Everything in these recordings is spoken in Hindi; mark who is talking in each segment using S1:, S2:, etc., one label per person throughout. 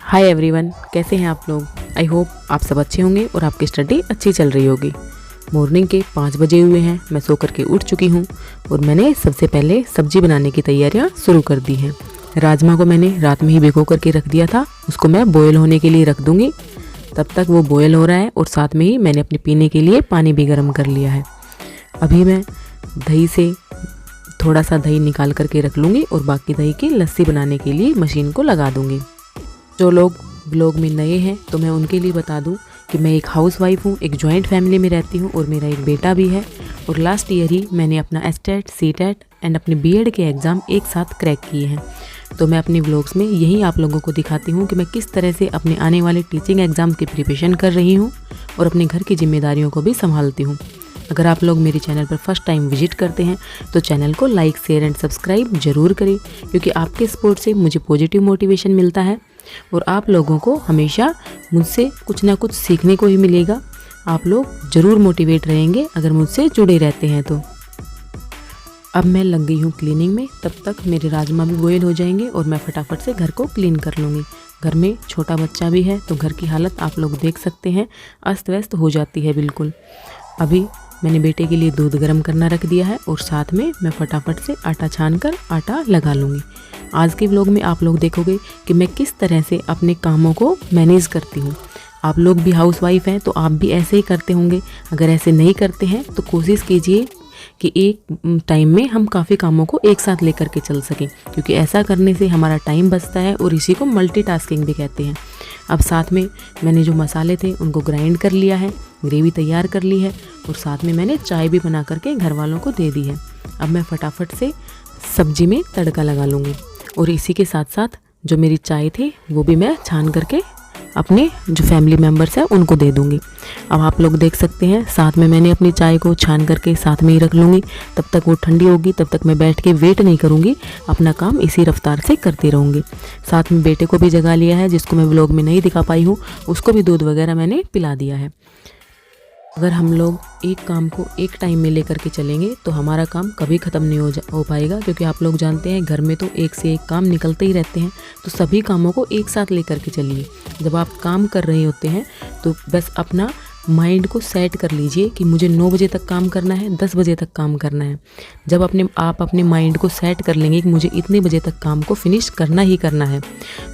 S1: हाय एवरीवन, कैसे हैं आप लोग। आई होप आप सब अच्छे होंगे और आपकी स्टडी अच्छी चल रही होगी। मॉर्निंग के 5 बजे हुए हैं, मैं सो करके उठ चुकी हूँ और मैंने सबसे पहले सब्जी बनाने की तैयारियाँ शुरू कर दी हैं। राजमा को मैंने रात में ही भिगो करके रख दिया था, उसको मैं बॉयल होने के लिए रख दूँगी। तब तक वो बॉयल हो रहा है और साथ में ही मैंने अपने पीने के लिए पानी भी गर्म कर लिया है। अभी मैं दही से थोड़ा सा दही निकाल करके रख लूँगी और बाकी दही की लस्सी बनाने के लिए मशीन को लगा दूँगी। जो लोग ब्लॉग में नए हैं तो मैं उनके लिए बता दूं कि मैं एक हाउसवाइफ हूं, एक जॉइंट फैमिली में रहती हूं और मेरा एक बेटा भी है। और लास्ट ईयर ही मैंने अपना एसटेट, सीटेट एंड अपने बीएड के एग्ज़ाम एक साथ क्रैक किए हैं। तो मैं अपने व्लॉग्स में यही आप लोगों को दिखाती हूँ कि मैं किस तरह से अपने आने वाले टीचिंग एग्ज़ाम की प्रिपरेशन कर रही हूँ और अपने घर की जिम्मेदारियों को भी संभालती हूँ। अगर आप लोग मेरे चैनल पर फर्स्ट टाइम विजिट करते हैं तो चैनल को लाइक, शेयर एंड सब्सक्राइब ज़रूर करें, क्योंकि आपके सपोर्ट से मुझे पॉजिटिव मोटिवेशन मिलता है और आप लोगों को हमेशा मुझसे कुछ ना कुछ सीखने को ही मिलेगा। आप लोग ज़रूर मोटिवेट रहेंगे अगर मुझसे जुड़े रहते हैं तो। अब मैं लग गई हूँ क्लीनिंग में, तब तक मेरे राजमा भी बॉयल हो जाएंगे और मैं फटाफट से घर को क्लीन कर लूँगी। घर में छोटा बच्चा भी है तो घर की हालत आप लोग देख सकते हैं, अस्त व्यस्त हो जाती है बिल्कुल। अभी मैंने बेटे के लिए दूध गर्म करना रख दिया है और साथ में मैं फटाफट से आटा छान कर आटा लगा लूँगी। आज के व्लॉग में आप लोग देखोगे कि मैं किस तरह से अपने कामों को मैनेज करती हूँ। आप लोग भी हाउसवाइफ हैं तो आप भी ऐसे ही करते होंगे। अगर ऐसे नहीं करते हैं तो कोशिश कीजिए कि एक टाइम में हम काफ़ी कामों को एक साथ लेकर के चल सकें, क्योंकि ऐसा करने से हमारा टाइम बचता है और इसी को मल्टीटास्किंग भी कहते हैं। अब साथ में मैंने जो मसाले थे उनको ग्राइंड कर लिया है, ग्रेवी तैयार कर ली है और साथ में मैंने चाय भी बना करके घर वालों को दे दी है। अब मैं फटाफट से सब्जी में तड़का लगा लूँगी और इसी के साथ साथ जो मेरी चाय थी वो भी मैं छान करके अपने जो फैमिली मेम्बर्स हैं उनको दे दूंगी। अब आप लोग देख सकते हैं साथ में मैंने अपनी चाय को छान करके साथ में ही रख लूँगी। तब तक वो ठंडी होगी, तब तक मैं बैठ के वेट नहीं करूँगी, अपना काम इसी रफ्तार से करती रहूँगी। साथ में बेटे को भी जगा लिया है, जिसको मैं व्लॉग में नहीं दिखा पाई हूँ, उसको भी दूध वगैरह मैंने पिला दिया है। अगर हम लोग एक काम को एक टाइम में लेकर के चलेंगे तो हमारा काम कभी ख़त्म नहीं हो पाएगा, क्योंकि आप लोग जानते हैं घर में तो एक से एक काम निकलते ही रहते हैं। तो सभी कामों को एक साथ लेकर के चलिए। जब आप काम कर रहे होते हैं तो बस अपना माइंड को सेट कर लीजिए कि मुझे 9 बजे तक काम करना है, 10 बजे तक काम करना है। जब आप अपने माइंड को सेट कर लेंगे कि मुझे इतने बजे तक काम को फिनिश करना ही करना है,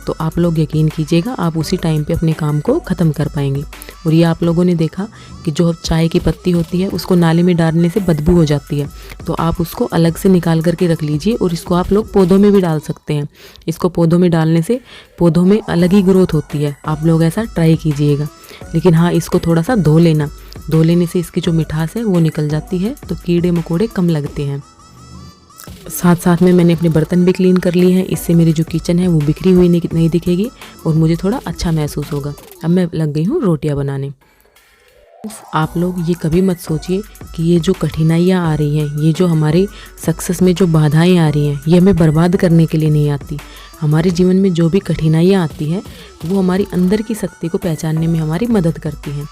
S1: तो आप लोग यकीन कीजिएगा आप उसी टाइम पे अपने काम को ख़त्म कर पाएंगे। और ये आप लोगों ने देखा कि जो चाय की पत्ती होती है उसको नाले में डालने से बदबू हो जाती है, तो आप उसको अलग से निकाल करके रख लीजिए और इसको आप लोग पौधों में भी डाल सकते हैं। इसको पौधों में डालने से पौधों में अलग ही ग्रोथ होती है। आप लोग ऐसा ट्राई कीजिएगा। लेकिन हाँ, इसको थोड़ा सा धो लेना, धो लेने से इसकी जो मिठास है वो निकल जाती है, तो कीड़े मकोड़े कम लगते हैं। साथ साथ में मैंने अपने बर्तन भी क्लीन कर लिए हैं, इससे मेरी जो किचन है वो बिखरी हुई नहीं दिखेगी और मुझे थोड़ा अच्छा महसूस होगा। अब मैं लग गई हूँ रोटियां बनाने। आप लोग ये कभी मत सोचिए कि ये जो कठिनाइयाँ आ रही हैं, ये जो हमारे सक्सेस में जो बाधाएं आ रही हैं, ये हमें बर्बाद करने के लिए नहीं आती। हमारे जीवन में जो भी कठिनाइयाँ आती हैं वो हमारी अंदर की शक्ति को पहचानने में हमारी मदद करती हैं।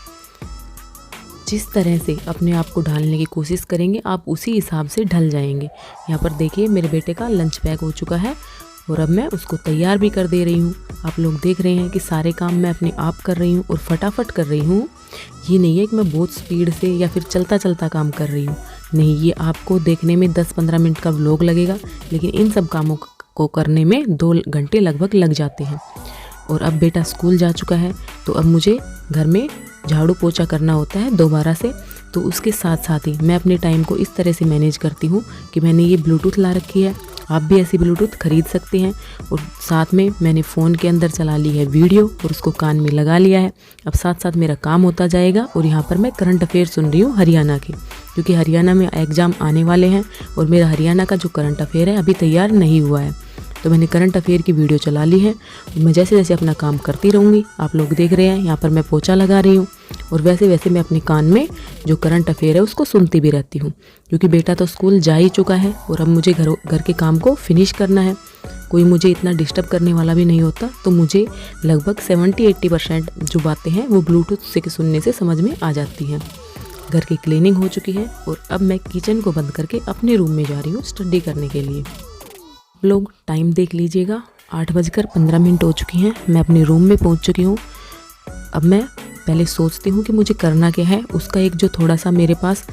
S1: जिस तरह से अपने आप को ढालने की कोशिश करेंगे आप उसी हिसाब से ढल जाएंगे। यहाँ पर देखिए मेरे बेटे का लंच पैक हो चुका है और अब मैं उसको तैयार भी कर दे रही हूँ। आप लोग देख रहे हैं कि सारे काम मैं अपने आप कर रही हूँ और फटाफट कर रही हूँ। ये नहीं है कि मैं बहुत स्पीड से या फिर चलता चलता काम कर रही हूँ, नहीं, ये आपको देखने में 10-15 मिनट का व्लॉग लगेगा, लेकिन इन सब कामों को करने में 2 घंटे लगभग लग जाते हैं। और अब बेटा स्कूल जा चुका है तो अब मुझे घर में झाड़ू पोछा करना होता है दोबारा से। तो उसके साथ साथ ही मैं अपने टाइम को इस तरह से मैनेज करती हूँ कि मैंने ये ब्लूटूथ ला रखी है। आप भी ऐसी ब्लूटूथ खरीद सकते हैं। और साथ में मैंने फ़ोन के अंदर चला ली है वीडियो और उसको कान में लगा लिया है। अब साथ साथ मेरा काम होता जाएगा और यहाँ पर मैं करंट अफेयर सुन रही हूँ हरियाणा के, क्योंकि हरियाणा में एग्ज़ाम आने वाले हैं और मेरा हरियाणा का जो करंट अफेयर है अभी तैयार नहीं हुआ है। तो मैंने करंट अफेयर की वीडियो चला ली है और मैं जैसे जैसे अपना काम करती रहूँगी। आप लोग देख रहे हैं यहाँ पर मैं पोछा लगा रही हूँ और वैसे वैसे मैं अपने कान में जो करंट अफेयर है उसको सुनती भी रहती हूँ, क्योंकि बेटा तो स्कूल जा ही चुका है और अब मुझे घर के काम को फिनिश करना है। कोई मुझे इतना डिस्टर्ब करने वाला भी नहीं होता, तो मुझे लगभग 70-80% जो बातें हैं वो ब्लूटूथ से सुनने से समझ में आ जाती हैं। घर की क्लीनिंग हो चुकी है और अब मैं किचन को बंद करके अपने रूम में जा रही हूँ स्टडी करने के लिए। लोग टाइम देख लीजिएगा, 8:15 हो चुकी हैं। मैं अपने रूम में पहुंच चुकी हूँ। अब मैं पहले सोचती हूँ कि मुझे करना क्या है, उसका एक जो थोड़ा सा मेरे पास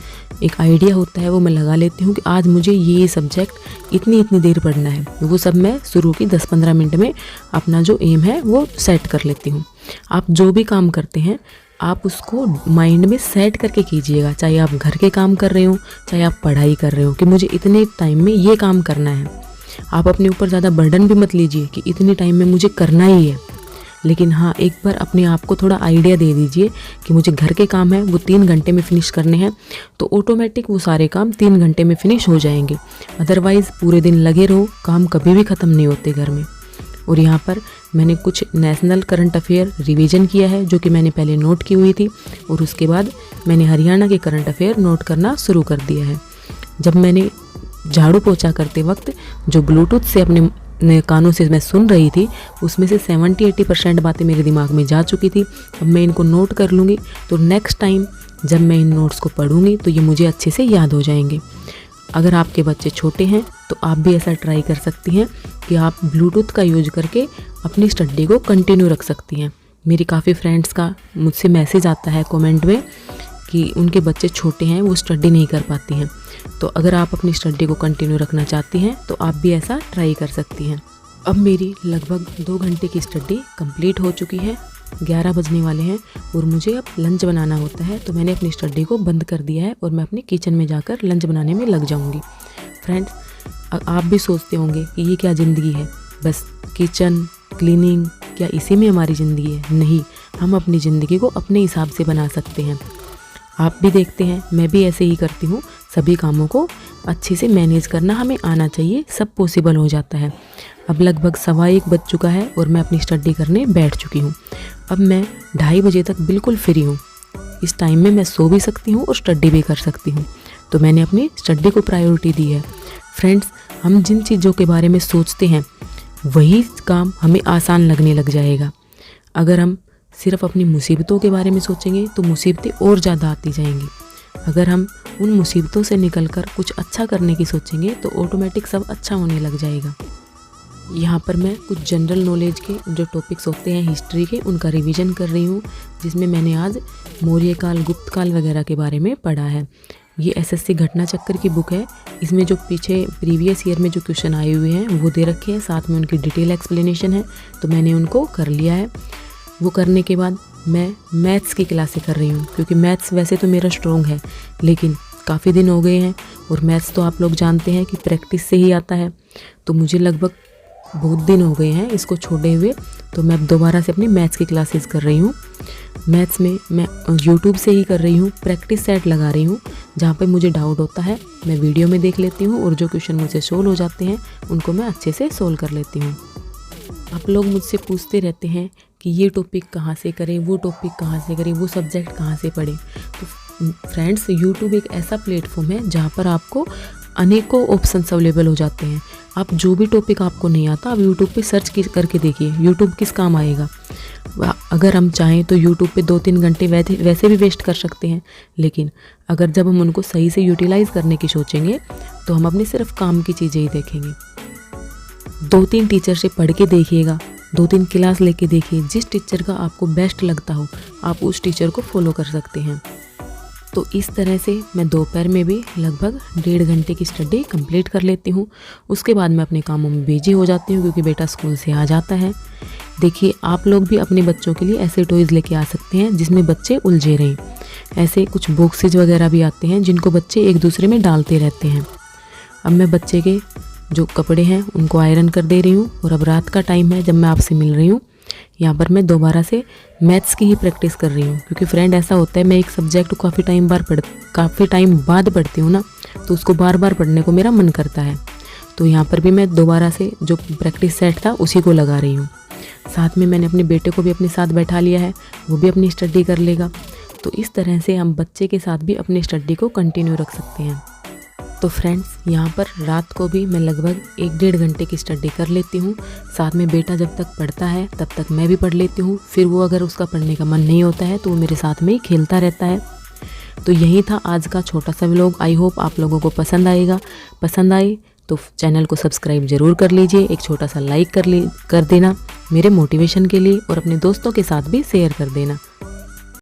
S1: एक आइडिया होता है वो मैं लगा लेती हूँ कि आज मुझे ये सब्जेक्ट इतनी देर पढ़ना है। वो सब मैं शुरू की 10-15 मिनट में अपना जो एम है वो सेट कर लेती हूँ। आप जो भी काम करते हैं आप उसको माइंड में सेट करके कीजिएगा, चाहे आप घर के काम कर रहे हो, चाहे आप पढ़ाई कर रहे हो, कि मुझे इतने टाइम में ये काम करना है। आप अपने ऊपर ज़्यादा बर्डन भी मत लीजिए कि इतने टाइम में मुझे करना ही है, लेकिन हाँ एक बार अपने आप को थोड़ा आइडिया दे दीजिए कि मुझे घर के काम है वो 3 घंटे में फिनिश करने हैं, तो ऑटोमेटिक वो सारे काम 3 घंटे में फिनिश हो जाएंगे। अदरवाइज़ पूरे दिन लगे रहो, काम कभी भी ख़त्म नहीं होते घर में। और यहाँ पर मैंने कुछ नेशनल करंट अफेयर रिवीजन किया है जो कि मैंने पहले नोट की हुई थी, और उसके बाद मैंने हरियाणा के करंट अफेयर नोट करना शुरू कर दिया है। जब मैंने झाड़ू पोछा करते वक्त जो ब्लूटूथ से अपने कानों से मैं सुन रही थी उसमें से 70-80% बातें मेरे दिमाग में जा चुकी थी। अब मैं इनको नोट कर लूँगी तो नेक्स्ट टाइम जब मैं इन नोट्स को पढ़ूँगी तो ये मुझे अच्छे से याद हो जाएंगे। अगर आपके बच्चे छोटे हैं तो आप भी ऐसा ट्राई कर सकती हैं कि आप ब्लूटूथ का यूज करके अपनी स्टडी को कंटिन्यू रख सकती हैं। मेरी काफ़ी फ्रेंड्स का मुझसे मैसेज आता है कमेंट में कि उनके बच्चे छोटे हैं, वो स्टडी नहीं कर पाती हैं। तो अगर आप अपनी स्टडी को कंटिन्यू रखना चाहती हैं तो आप भी ऐसा ट्राई कर सकती हैं। अब मेरी लगभग 2 घंटे की स्टडी कंप्लीट हो चुकी है, 11 बजने वाले हैं और मुझे अब लंच बनाना होता है। तो मैंने अपनी स्टडी को बंद कर दिया है और मैं अपने किचन में जाकर लंच बनाने में लग जाऊंगी। फ्रेंड्स, आप भी सोचते होंगे कि ये क्या ज़िंदगी है, बस किचन क्लीनिंग, क्या इसी में हमारी ज़िंदगी है? नहीं, हम अपनी ज़िंदगी को अपने हिसाब से बना सकते हैं। आप भी देखते हैं, मैं भी ऐसे ही करती हूँ। सभी कामों को अच्छे से मैनेज करना हमें आना चाहिए, सब पॉसिबल हो जाता है। अब लगभग 1:15 बज चुका है और मैं अपनी स्टडी करने बैठ चुकी हूँ। अब मैं 2:30 बजे तक बिल्कुल फ्री हूँ। इस टाइम में मैं सो भी सकती हूँ और स्टडी भी कर सकती हूँ, तो मैंने अपनी स्टडी को प्रायोरिटी दी है। फ्रेंड्स, हम जिन चीज़ों के बारे में सोचते हैं वही काम हमें आसान लगने लग जाएगा। अगर हम सिर्फ अपनी मुसीबतों के बारे में सोचेंगे तो मुसीबतें और ज़्यादा आती जाएंगी। अगर हम उन मुसीबतों से निकलकर कुछ अच्छा करने की सोचेंगे तो ऑटोमेटिक सब अच्छा होने लग जाएगा। यहाँ पर मैं कुछ जनरल नॉलेज के जो टॉपिक्स होते हैं हिस्ट्री के, उनका रिवीजन कर रही हूँ, जिसमें मैंने आज मौर्य काल, गुप्त काल वगैरह के बारे में पढ़ा है। ये एसएससी घटना चक्कर की बुक है। इसमें जो पीछे प्रीवियस ईयर में जो क्वेश्चन आए हुए हैं वो दे रखे हैं, साथ में उनकी डिटेल एक्सप्लेनेशन है, तो मैंने उनको कर लिया है। वो करने के बाद मैं मैथ्स की क्लासें कर रही हूँ, क्योंकि मैथ्स वैसे तो मेरा स्ट्रॉन्ग है, लेकिन काफ़ी दिन हो गए हैं और मैथ्स तो आप लोग जानते हैं कि प्रैक्टिस से ही आता है। तो मुझे लगभग बहुत दिन हो गए हैं इसको छोड़े हुए, तो मैं अब दोबारा से अपनी मैथ्स की क्लासेस कर रही हूँ। मैथ्स में मैं यूट्यूब से ही कर रही हूँ, प्रैक्टिस सेट लगा रही हूँ। जहाँ पे मुझे डाउट होता है मैं वीडियो में देख लेती हूँ और जो क्वेश्चन मुझसे सोल्व हो जाते हैं उनको मैं अच्छे से सोल्व कर लेती हूँ। आप लोग मुझसे पूछते रहते हैं कि ये टॉपिक कहाँ से करें, वो टॉपिक कहाँ से करें, वो सब्जेक्ट कहाँ से पढ़ें। तो फ्रेंड्स, यूट्यूब एक ऐसा प्लेटफॉर्म है जहाँ पर आपको अनेकों ऑप्शंस अवेलेबल हो जाते हैं। आप जो भी टॉपिक आपको नहीं आता, आप यूट्यूब पे सर्च करके देखिए, यूट्यूब किस काम आएगा। अगर हम चाहें तो यूट्यूब पे 2-3 घंटे वैसे भी वेस्ट कर सकते हैं, लेकिन अगर जब हम उनको सही से यूटिलाइज़ करने की सोचेंगे तो हम अपने सिर्फ काम की चीज़ें ही देखेंगे। 2-3 टीचर से पढ़ के देखिएगा, 2-3 क्लास लेके देखिए, जिस टीचर का आपको बेस्ट लगता हो आप उस टीचर को फॉलो कर सकते हैं। तो इस तरह से मैं दोपहर में भी लगभग 1.5 घंटे की स्टडी कंप्लीट कर लेती हूँ। उसके बाद मैं अपने कामों में बिजी हो जाती हूँ, क्योंकि बेटा स्कूल से आ जाता है। देखिए, आप लोग भी अपने बच्चों के लिए ऐसे टॉयज़ लेके आ सकते हैं जिसमें बच्चे उलझे रहें। ऐसे कुछ बॉक्सेज वगैरह भी आते हैं जिनको बच्चे एक दूसरे में डालते रहते हैं। अब मैं बच्चे के जो कपड़े हैं उनको आयरन कर दे रही हूँ और अब रात का टाइम है जब मैं आपसे मिल रही हूँ। यहाँ पर मैं दोबारा से मैथ्स की ही प्रैक्टिस कर रही हूँ, क्योंकि फ्रेंड ऐसा होता है मैं एक सब्जेक्ट को काफ़ी टाइम बाद पढ़ती हूँ ना, तो उसको बार बार पढ़ने को मेरा मन करता है। तो यहाँ पर भी मैं दोबारा से जो प्रैक्टिस सेट था उसी को लगा रही हूँ। साथ में मैंने अपने बेटे को भी अपने साथ बैठा लिया है, वो भी अपनी स्टडी कर लेगा। तो इस तरह से हम बच्चे के साथ भी अपनी स्टडी को कंटिन्यू रख सकते हैं। तो फ्रेंड्स, यहाँ पर रात को भी मैं लगभग 1-1.5 घंटे की स्टडी कर लेती हूँ। साथ में बेटा जब तक पढ़ता है तब तक मैं भी पढ़ लेती हूँ। फिर वो अगर उसका पढ़ने का मन नहीं होता है तो वो मेरे साथ में ही खेलता रहता है। तो यही था आज का छोटा सा व्लॉग। आई होप आप लोगों को पसंद आएगा। पसंद आए तो चैनल को सब्सक्राइब जरूर कर लीजिए, एक छोटा सा लाइक कर देना मेरे मोटिवेशन के लिए, और अपने दोस्तों के साथ भी शेयर कर देना।